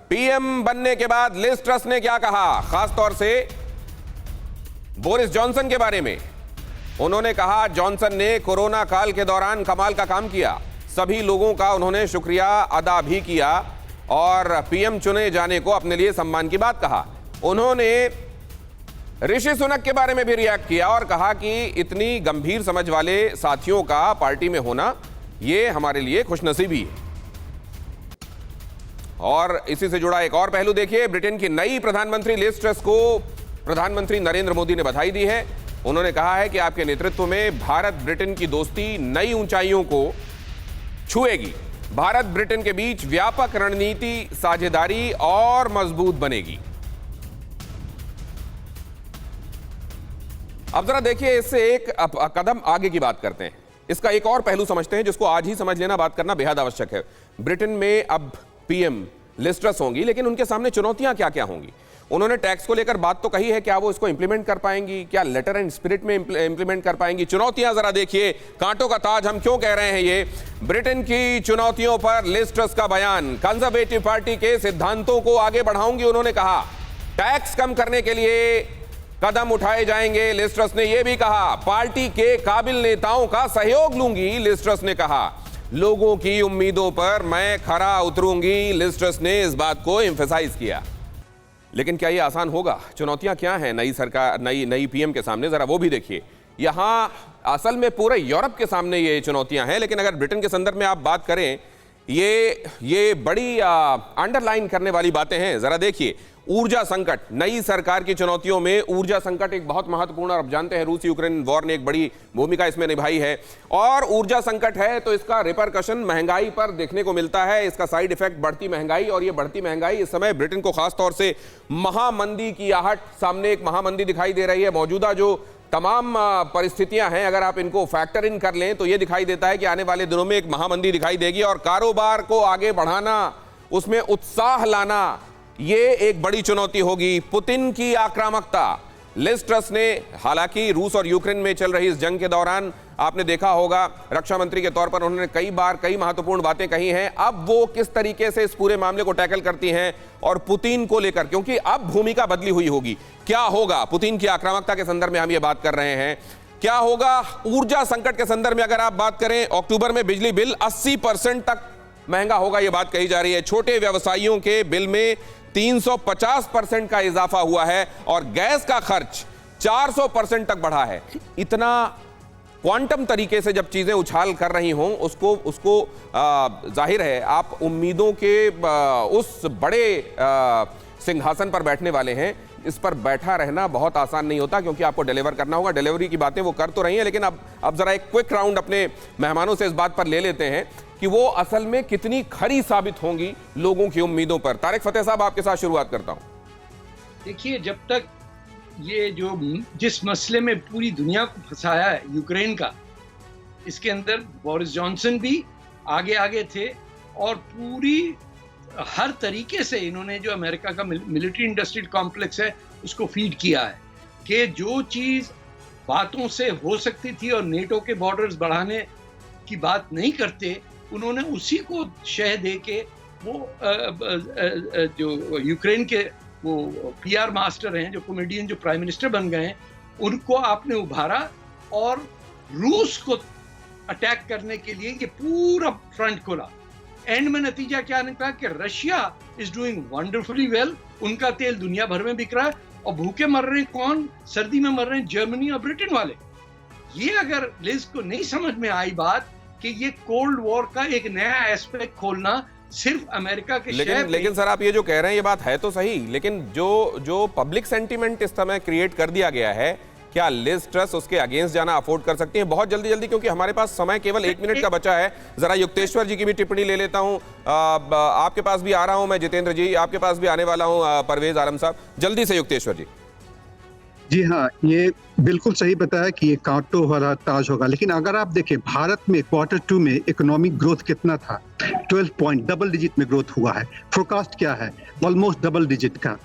PM बनने के बाद लिज ट्रस ने क्या कहा, खासतौर से बोरिस जॉनसन के बारे में। उन्होंने कहा जॉनसन ने कोरोना काल के दौरान कमाल का काम किया, सभी लोगों का उन्होंने शुक्रिया अदा भी किया और पीएम चुने जाने को अपने लिए सम्मान की बात कहा। उन्होंने ऋषि सुनक के बारे में भी रिएक्ट किया और कहा कि इतनी गंभीर समझ वाले साथियों का पार्टी में होना ये हमारे लिए खुशनसीबी है। और इसी से जुड़ा एक और पहलू देखिए, ब्रिटेन की नई प्रधानमंत्री लिज ट्रस को प्रधानमंत्री नरेंद्र मोदी ने बधाई दी है। उन्होंने कहा है कि आपके नेतृत्व में भारत ब्रिटेन की दोस्ती नई ऊंचाइयों को छुएगी, भारत ब्रिटेन के बीच व्यापक रणनीति साझेदारी और मजबूत बनेगी। अब जरा देखिए, इससे एक कदम आगे की बात करते हैं, इसका एक और पहलू समझते हैं जिसको आज ही समझ लेना, बात करना बेहद आवश्यक है। ब्रिटेन में अब पीएम लिज ट्रस होंगी, लेकिन उनके सामने चुनौतियां क्या क्या होंगी। उन्होंने टैक्स को लेकर बात तो कही है, क्या वो इसको इंप्लीमेंट कर पाएंगी, क्या लेटर एंड स्पिरिट में इंप्लीमेंट कर पाएंगी। चुनौतियां जरा देखिए, कांटों का ताज हम क्यों कह रहे हैं ये। ब्रिटेन की चुनौतियों पर लिज ट्रस का बयान, कंजर्वेटिव पार्टी के सिद्धांतों को आगे बढ़ाऊंगी, उन्होंने कहा। टैक्स कम करने के लिए कदम उठाए जाएंगे, लिज ट्रस ने यह भी कहा। पार्टी के काबिल नेताओं का सहयोग लूंगी, लिज ट्रस ने कहा। लोगों की उम्मीदों पर मैं खरा उतरूंगी, लिज ट्रस ने इस बात को एम्फसाइज किया। लेकिन क्या यह आसान होगा? चुनौतियां क्या हैं नई सरकार, नई पीएम के सामने, जरा वो भी देखिए। यहां असल में पूरे यूरोप के सामने ये चुनौतियां हैं, लेकिन अगर ब्रिटेन के संदर्भ में आप बात करें, ये बड़ी अंडरलाइन करने वाली बातें हैं। जरा देखिए, ऊर्जा संकट, नई सरकार की चुनौतियों में ऊर्जा संकट एक बहुत महत्वपूर्ण, और आप जानते हैं रूस यूक्रेन वॉर ने एक बड़ी भूमिका इसमें निभाई है। और ऊर्जा संकट है तो इसका रिपरकशन महंगाई पर देखने को मिलता है, इसका साइड इफेक्ट बढ़ती महंगाई। और ये बढ़ती महंगाई इस समय ब्रिटेन को खासतौर से महामंदी की आहट, सामने एक महामंदी दिखाई दे रही है। मौजूदा जो तमाम परिस्थितियां हैं, अगर आप इनको फैक्टर इन कर लें तो ये दिखाई देता है कि आने वाले दिनों में एक महामंदी दिखाई देगी और कारोबार को आगे बढ़ाना, उसमें उत्साह लाना, ये एक बड़ी चुनौती होगी। पुतिन की आक्रामकता, लिज ट्रस ने हालांकि रूस और यूक्रेन में चल रही इस जंग के दौरान आपने देखा होगा, रक्षा मंत्री के तौर पर उन्होंने कई बार कई महत्वपूर्ण बातें कही हैं। अब वो किस तरीके से इस पूरे मामले को टैकल करती हैं और पुतिन को लेकर, क्योंकि अब भूमिका बदली हुई होगी, क्या होगा पुतिन की आक्रामकता के संदर्भ में हम ये बात कर रहे हैं। क्या होगा ऊर्जा संकट के संदर्भ में, अगर आप बात करें, अक्टूबर में बिजली बिल 80% तक महंगा होगा, यह बात कही जा रही है। छोटे व्यवसायियों के बिल में 350% का इजाफा हुआ है और गैस का खर्च 400% तक बढ़ा है। इतना क्वांटम तरीके से जब चीजें उछाल कर रही हों, उसको जाहिर है आप उम्मीदों के उस बड़े सिंहासन पर बैठने वाले हैं, इस पर बैठा रहना बहुत आसान नहीं होता, क्योंकि आपको डिलीवर करना होगा। डिलीवरी की बातें वो कर तो रही हैं, लेकिन अब जरा एक क्विक राउंड अपने मेहमानों से इस बात पर ले लेते हैं कि वो असल में कितनी खरी साबित होंगी लोगों की उम्मीदों पर। तारिक फतेह साहब, आपके साथ शुरुआत करता हूं। देखिए, जब तक ये जिस मसले में पूरी दुनिया को फंसाया है, यूक्रेन का, इसके अंदर बोरिस जॉनसन भी आगे थे और पूरी हर तरीके से इन्होंने जो अमेरिका का मिलिट्री इंडस्ट्रियल कॉम्प्लेक्स है उसको फीड किया है कि जो चीज बातों से हो सकती थी और नेटो के बॉर्डर्स बढ़ाने की बात नहीं करते, उन्होंने उसी को शह दे के वो जो यूक्रेन के वो पीआर मास्टर हैं, जो कॉमेडियन, जो प्राइम मिनिस्टर बन गए हैं, उनको आपने उभारा और रूस को अटैक करने के लिए ये पूरा फ्रंट खोला। एंड में नतीजा क्या निकला कि Russia is doing wonderfully well, उनका तेल दुनिया भर में बिक रहा है और भूखे मर रहे हैं कौन? सर्दी में मर रहे हैं जर्मनी और ब्रिटेन वाले। ये अगर लिज को नहीं समझ में आई बात कि ये कोल्ड वॉर का एक नया एस्पेक्ट खोलना सिर्फ अमेरिका के लेकिन सर, आप ये जो कह रहे हैं ये बात है तो सही, लेकिन जो पब्लिक सेंटीमेंट इस समय क्रिएट कर दिया गया है, क्या लिज ट्रस उसके अगेंस्ट जाना अफोर्ड कर सकती हैं? बहुत जल्दी, क्योंकि हमारे पास समय केवल 1 मिनट का बचा है। जरा युक्तेश्वर जी की भी टिप्पणी ले लेता हूं। आपके पास भी आ रहा हूं मैं, जितेंद्र जी आपके पास भी आने वाला हूं, परवेज आलम साहब, जल्दी से युक्तेश्वर जी। जी हाँ, ये बिल्कुल सही बताया कि ये कांटों वाला ताज होगा। लेकिन अगर आप देखें भारत में Q2 में इकोनॉमिक ग्रोथ कितना था, 12 पॉइंट, डबल डिजिट में ग्रोथ हुआ है। फोरकास्ट क्या है? ऑलमोस्ट डबल डिजिट का।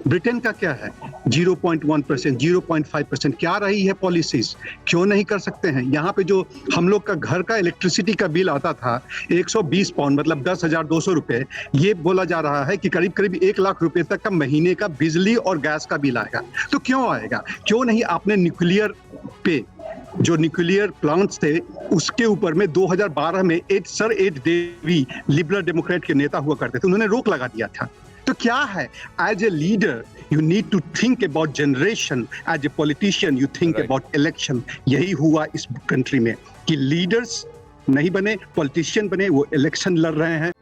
ब्रिटेन का क्या है? 0.1%, 0.5%। क्या रही है पॉलिसीज? क्यों नहीं कर सकते हैं? यहाँ पे जो हम लोग का घर का इलेक्ट्रिसिटी का बिल आता था 120 पाउंड, मतलब 10,200 रुपए, ये बोला जा रहा है कि करीब करीब 1 लाख रुपए तक का महीने का बिजली और गैस का बिल आएगा। तो क्यों आएगा? क्यों नहीं आपने न्यूक्लियर पे, जो न्यूक्लियर प्लांट्स थे उसके ऊपर में 2012 में Sir Ed Davey Liberal Democrat के नेता हुआ करते थे, उन्होंने रोक लगा दिया था। तो क्या है, as a leader you need to think about generation, as a politician you think about election. यही हुआ इस कंट्री में कि लीडर्स नहीं बने, पॉलिटिशियन बने, वो इलेक्शन लड़ रहे हैं